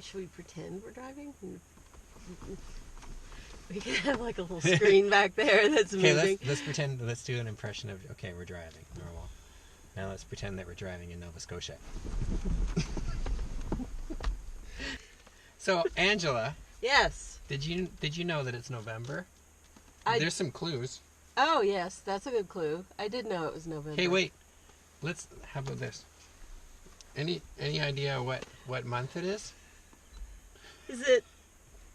should we pretend we're driving? We can have like a little screen back there that's moving. Okay, let's pretend. Let's do an impression of. Okay, we're driving. Normal. Now let's pretend that we're driving in Nova Scotia. So, Angela. Yes. Did you know that it's November? There's some clues. Oh yes, that's a good clue. I did know it was November. Hey, wait. How about this? Any idea what month it is? Is it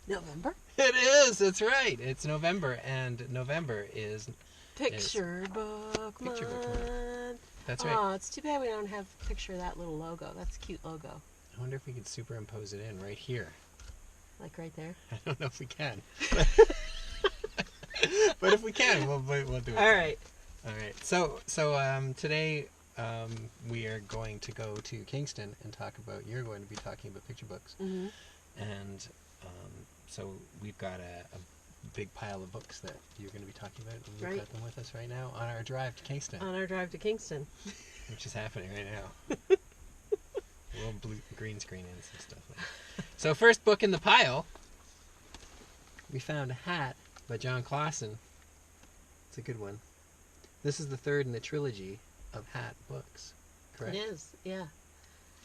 November? It is. That's right. It's November, and November is Picture book month. That's right. Oh, it's too bad we don't have a picture of that little logo. That's a cute logo. I wonder if we could superimpose it in right here. Like right there? I don't know if we can. But if we can, we'll do it. All right. All right. So today we are going to go to Kingston and you're going to be talking about picture books. Mm-hmm. And so we've got a big pile of books that you're going to be talking about. And we've got them with us right now on our drive to Kingston. Which is happening right now. We'll green screen in some stuff. So first book in the pile, we found A Hat by John Clausen. It's a good one. This is the third in the trilogy of hat books, correct? It is, yeah.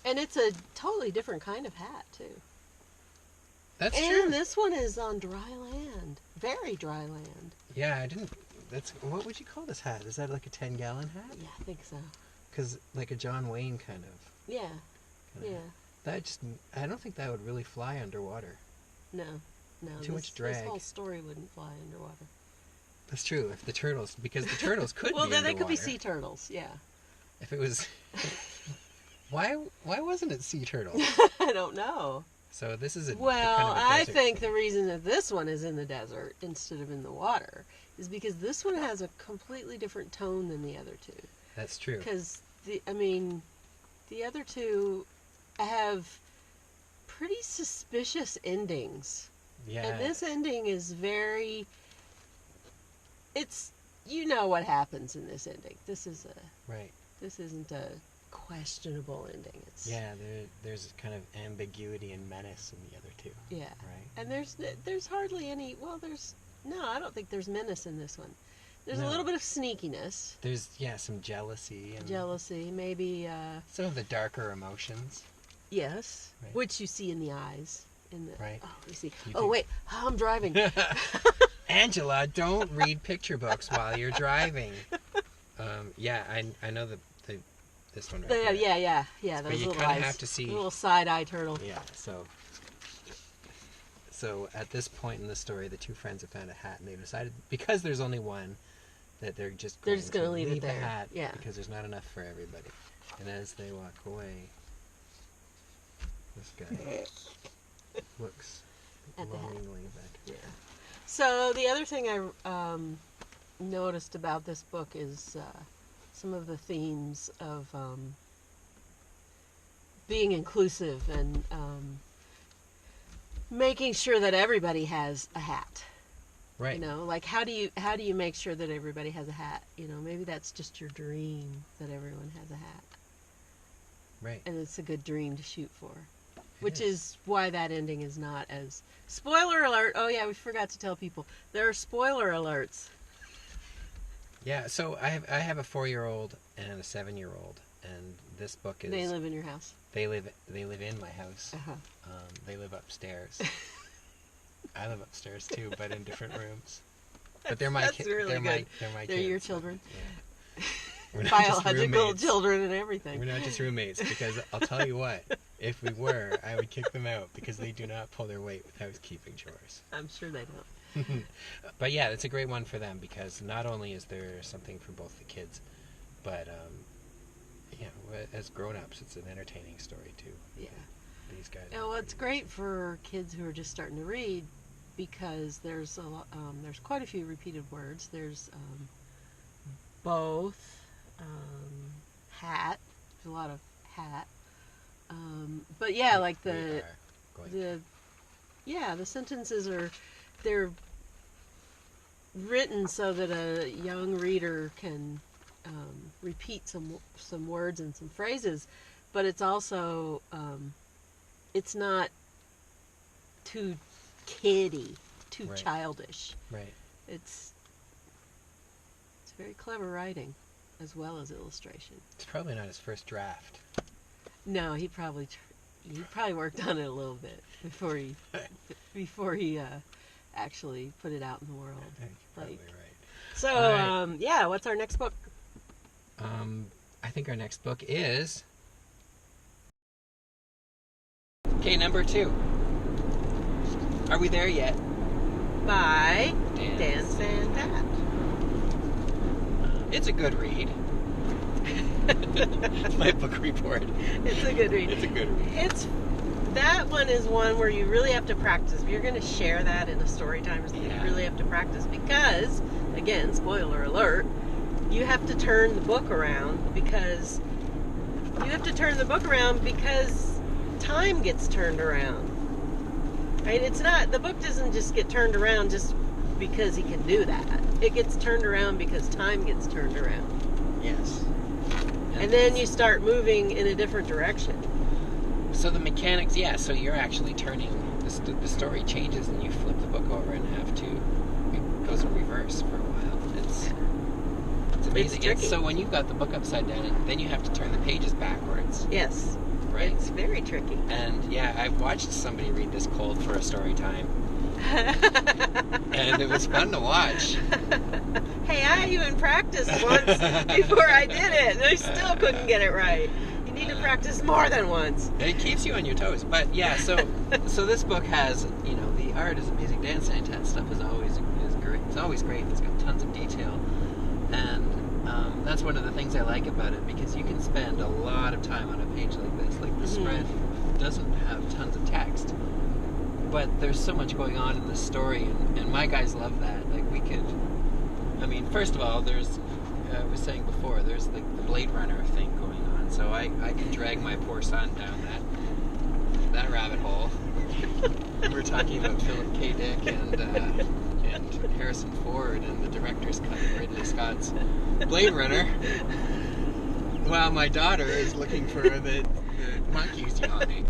And it's a totally different kind of hat, too. That's true. And this one is on dry land. Very dry land. Yeah, what would you call this hat? Is that like a 10-gallon hat? Yeah, I think so. Because like a John Wayne kind of. Yeah. Yeah. I don't think that would really fly underwater. No. Too much drag. This whole story wouldn't fly underwater. That's true. Because the turtles could be well, then underwater. they could be sea turtles, yeah. If it was... Why wasn't it sea turtles? I don't know. So this is I think the reason that this one is in the desert instead of in the water is because this one has a completely different tone than the other two. That's true. Because, the other two have pretty suspicious endings. Yeah. And this ending is you know what happens in this ending. This isn't a questionable ending. There's kind of ambiguity and menace in the other two. Yeah. Right. And there's hardly any. Well, I don't think there's menace in this one. There's a little bit of sneakiness. There's some jealousy maybe. Some of the darker emotions. Yes, right. Which you see in the eyes. Right. Oh, you see. Wait, I'm driving. Angela, don't read picture books while you're driving. I know this one right there. Yeah. Those but you little kind eyes, of have to see. Little side-eye turtle. Yeah. So at this point in the story, the two friends have found a hat, and they've decided, because there's only one, that they're just going to leave it there. The hat, because there's not enough for everybody. And as they walk away, this guy looks longingly back. Yeah. So the other thing I noticed about this book is some of the themes of being inclusive and making sure that everybody has a hat. Right. Like how do you make sure that everybody has a hat? Maybe that's just your dream that everyone has a hat. Right. And it's a good dream to shoot for. Which is why that ending is not as... Spoiler alert! Oh yeah, we forgot to tell people. There are spoiler alerts. Yeah, so I have a 4-year-old and a 7-year-old, and this book is... They live in your house? They live in my house. Uh-huh. They live upstairs. I live upstairs too, but in different rooms. But they're my kids. Really they're good. my They're kids. your children. Yeah. We're not Biological children and everything. We're not just roommates, because I'll tell you what, if we were, I would kick them out because they do not pull their weight with housekeeping chores. I'm sure they don't. But yeah, it's a great one for them because not only is there something for both the kids, but as grown-ups, it's an entertaining story too. Yeah. These guys. Well, it's great for kids who are just starting to read because there's there's quite a few repeated words. There's both. Hat. There's a lot of hat. But yeah, like the sentences they're written so that a young reader can repeat some words and some phrases, but it's also it's not too kiddie, too Right. childish. Right. It's very clever writing, as well as illustration. It's probably not his first draft. No, he probably worked on it a little bit before he actually put it out in the world. You're probably right. So, All yeah, what's our next book? I think our next book is... Okay, number 2. Are we there yet? By Dan Santat. It's a good read. My book report. It's a good read. It's a good read. That one is one where you really have to practice. If you're going to share that in a story time or something, Yeah. you really have to practice because, again, spoiler alert, you have to turn the book around because time gets turned around. Right? The book doesn't just get turned around just because he can do that. It gets turned around because time gets turned around. Yes. And then you start moving in a different direction. So the mechanics, so you're actually turning, the story changes and you flip the book over and it goes in reverse for a while. It's amazing. It's tricky. So when you've got the book upside down, then you have to turn the pages backwards. Yes. Right? It's very tricky. And I've watched somebody read this cold for a story time. And it was fun to watch. Hey, I even practiced once before I did it, and I still couldn't get it right. You need to practice more than once. And it keeps you on your toes. But so this book has, the art is amazing. Dan Santat stuff is great. It's always great. It's got tons of detail. And that's one of the things I like about it, because you can spend a lot of time on a page like this. Like the spread doesn't have tons of text, but there's so much going on in the story, and my guys love that. Like first of all, there's, I was saying before, there's the Blade Runner thing going on, so I can drag my poor son down that rabbit hole. We're talking about Philip K. Dick and Harrison Ford and the director's cut of Ridley Scott's Blade Runner, while my daughter is looking for the monkeys yawning.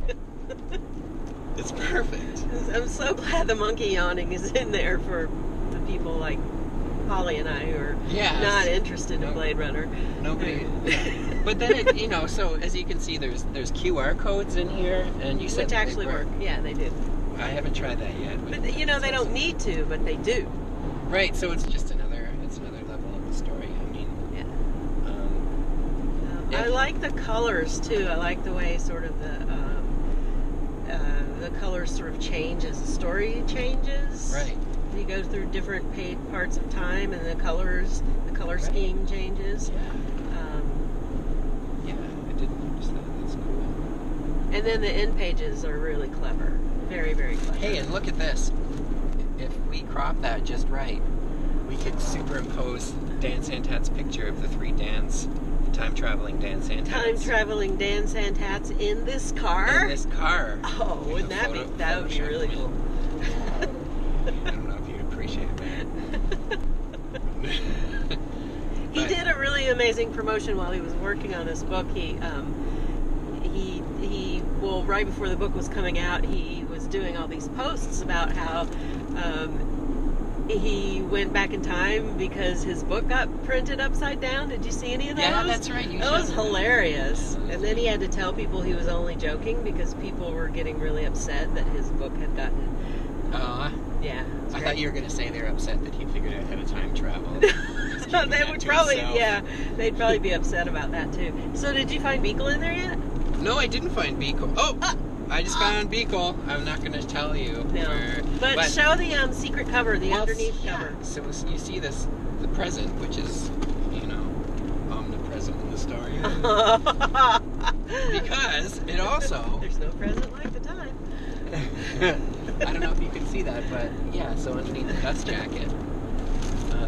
It's perfect. I'm so glad the monkey yawning is in there for the people like Holly and I who are not interested in Blade Runner. Nobody. But then so as you can see, there's QR codes in here, and you said which actually work. Yeah, they do. I haven't tried that yet. But they don't need to, but they do. Right. So it's just another level of the story. I like the colors too. I like the way sort of the colors sort of change as the story changes. Right. You go through different parts of time, and the color scheme changes. Yeah, I didn't notice that. That's cool. And then the end pages are really clever. Very, very clever. Hey, and look at this. If we crop that just right, we could superimpose Dan Santat's picture of the 3 Dans, the time-traveling Dan Santats. Time-traveling Dan Santats in this car? In this car. Oh, wouldn't that be really cool. I don't know if you'd appreciate that. He did a really amazing promotion while he was working on this book. Right before the book was coming out, he was doing all these posts about how he went back in time because his book got printed upside down. Did you see any of those? Yeah, that's right. That was hilarious. And then he had to tell people he was only joking because people were getting really upset that his book had gotten... Yeah. I thought you were going to say they were upset that he figured out how to time travel. They would probably, they'd probably be upset about that too. So did you find Beagle in there yet? No, I didn't find Beagle. I just found Beagle. I'm not going to tell you. No. But show the secret cover, the underneath cover. So you see the present, which is, omnipresent in the story. Because it also... There's no present like the time. I don't know if you can see that, but so underneath the dust jacket,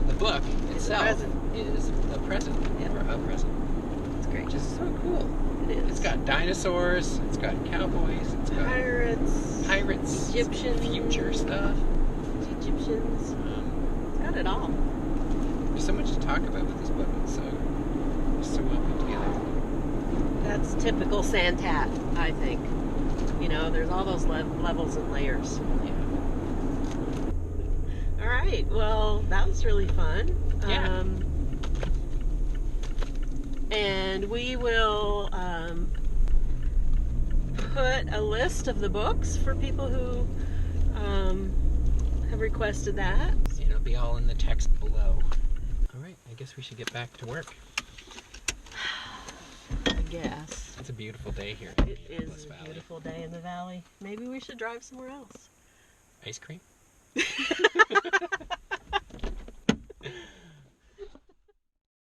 the book itself is a present, or a present. It's great. Which is so cool. It is. It's got dinosaurs, it's got cowboys, it's got pirates, Egyptians, future stuff. Egyptians. It's got it all. There's so much to talk about with this book. It's so well put together. That's typical Santat, I think. You know, there's all those levels and layers. Yeah. All right. Well, that was really fun. Yeah. And we will put a list of the books for people who have requested that. It'll be all in the text below. All right. I guess we should get back to work. I guess. It's a beautiful day here. It is a beautiful day in the valley. Maybe we should drive somewhere else. Ice cream?